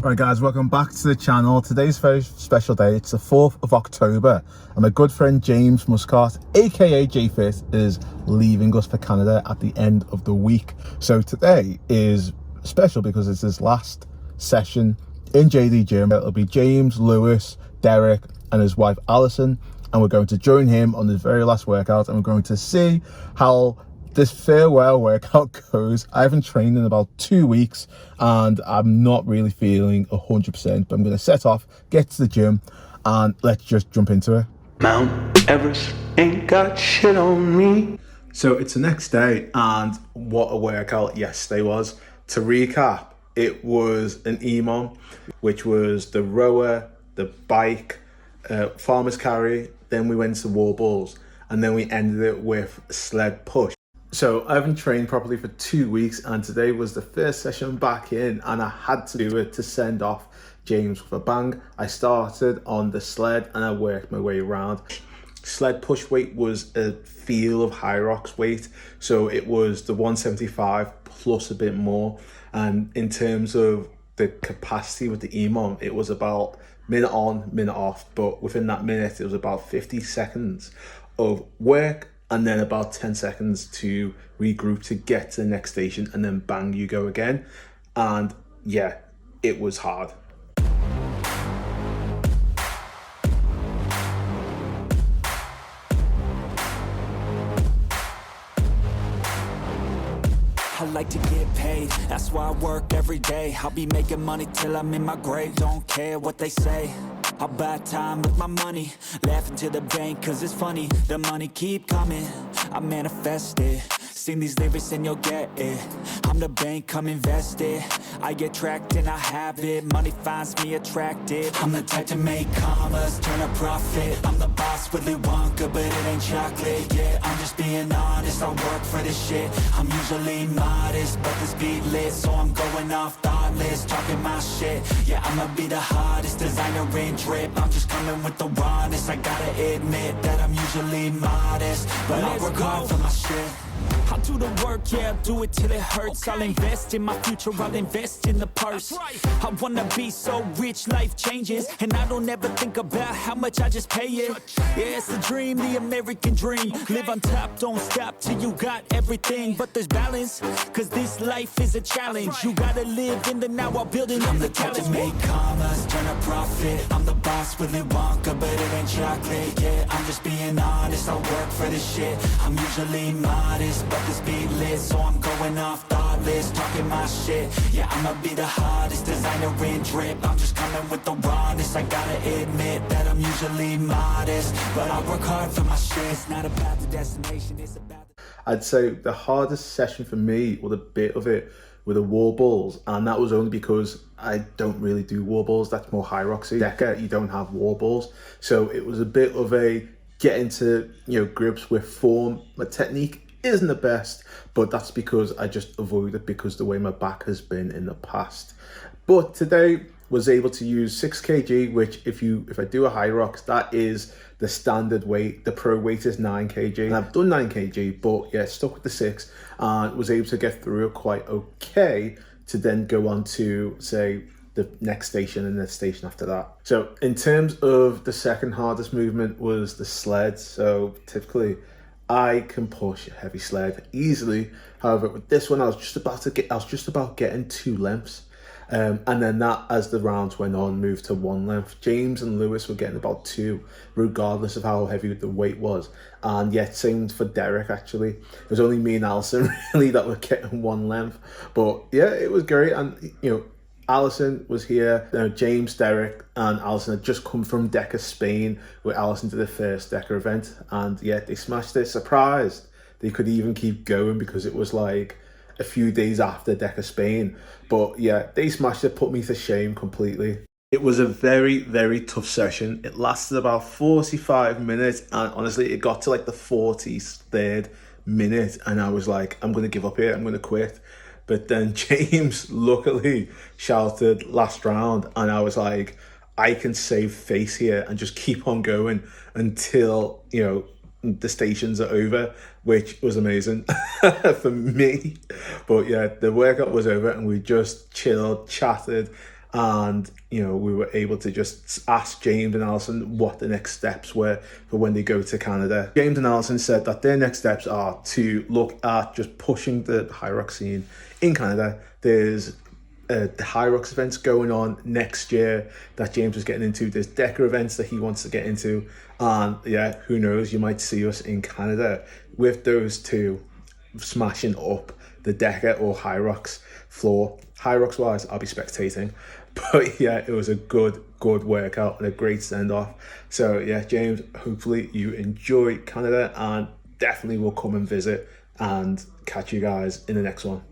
Right guys, welcome back to the channel. Today's a very special day. It's the 4th of October and my good friend James Muscat, aka JFit, is leaving us for Canada at the end of the week. So today is special because it's his last session in JD Gym. It'll be James, Lewis, Derek and his wife Alison, and we're going to join him on his very last workout and we're going to see how this farewell workout goes. I haven't trained in about 2 weeks and I'm not really feeling 100%, but I'm going to set off, get to the gym, and let's just jump into it. Mount Everest ain't got shit on me. So it's the next day and what a workout yesterday was. To recap, it was an EMOM, which was the rower, the bike, farmer's carry, then we went to wall balls, and then we ended it with sled push. So I haven't trained properly for 2 weeks and today was the first session back in and I had to do it to send off James with a bang. I started on the sled and I worked my way around. Sled push weight was a feel of Hyrox weight, so it was the 175 plus a bit more, and in terms of the capacity with the EMOM, it was about minute on, minute off, but within that minute it was about 50 seconds of work and then about 10 seconds to regroup to get to the next station, and then bang, you go again. And yeah, it was hard. I like to get paid, that's why I work every day. I'll be making money till I'm in my grave. Don't care what they say, I'll buy time with my money. Laughing to the bank cause it's funny. The money keep coming, I manifest it. Sing these lyrics and you'll get it. I'm the bank, come invest it. I get tracked and I have it. Money finds me attractive. I'm the type to make commas, turn a profit. I'm the boss, Willy Wonka, but it ain't chocolate. Yeah, I'm just being honest, I work for this shit. I'm usually modest, but this beat lit, so I'm going off thoughtless, talking my shit. Yeah, I'ma be the hottest designer in drip. I'm just coming with the rawness. I gotta admit that I'm usually modest, but I work hard for my shit. I'll do the work, yeah, I'll do it till it hurts. I'll invest in my future, I'll invest in the purse. I wanna be so rich, life changes, and I don't ever think about how much I just pay it. Yeah, it's the dream, the American dream. Live on top, don't stop till you got everything. But there's balance, cause this life is a challenge. You gotta live in the now while building on the type to make commas, turn a profit. I'm the boss, Willy Wonka, but it ain't chocolate. Yeah, I'm just being honest, I work for this shit. I'm usually modest, but this beat lit, so I'm going off thoughtless, talking my shit. Yeah, I'ma be the hottest designer in drip. I'm just coming with the rawness. I gotta admit that I'm usually modest, but I work hard for my shit. It's not about the destination, it's about the... I'd say the hardest session for me, or the bit of it, were the wall balls, and that was only because I don't really do wall balls. That's more Hyroxy. Deka, you don't have wall balls, so it was a bit of a get into grips with form. My technique isn't the best, but that's because I just avoid it because the way my back has been in the past. But today was able to use 6 kg, which if I do a Hyrox, that is the standard weight. The pro weight is 9 kg, and I've done 9 kg, but yeah, stuck with the 6 and was able to get through it quite okay to then go on to, say, the next station and the station after that. So in terms of the second hardest movement was the sled. So typically I can push a heavy sled easily. However, with this one, I was just about getting 2 lengths. And then that, as the rounds went on, moved to 1 length. James and Lewis were getting about 2, regardless of how heavy the weight was. And yet, same for Derek, actually. It was only me and Alison, really, that were getting 1 length. But yeah, it was great. And, Alison was here. James, Derek and Alison had just come from Deka Spain, where Alison did the first Deka event. And yeah, they smashed it. Surprised they could even keep going because it was like a few days after Deka Spain. But yeah, they smashed it, put me to shame completely. It was a very, very tough session. It lasted about 45 minutes. And honestly, it got to like the 43rd minute. And I was like, I'm going to give up here. I'm going to quit. But then James luckily shouted last round, and I was like, I can save face here and just keep on going until, the stations are over, which was amazing for me. But yeah, the workout was over and we just chilled, chatted, And you know, we were able to just ask James and Alison what the next steps were for when they go to Canada. James and Alison said that their next steps are to look at just pushing the Hyrox scene in Canada. There's the Hyrox events going on next year that James was getting into. There's Deka events that he wants to get into, and yeah, who knows, you might see us in Canada with those two smashing up the Deka or Hyrox floor. Hyrox wise, I'll be spectating, but yeah, it was a good workout and a great send off. So yeah, James, hopefully you enjoy Canada, and definitely will come and visit, and catch you guys in the next one.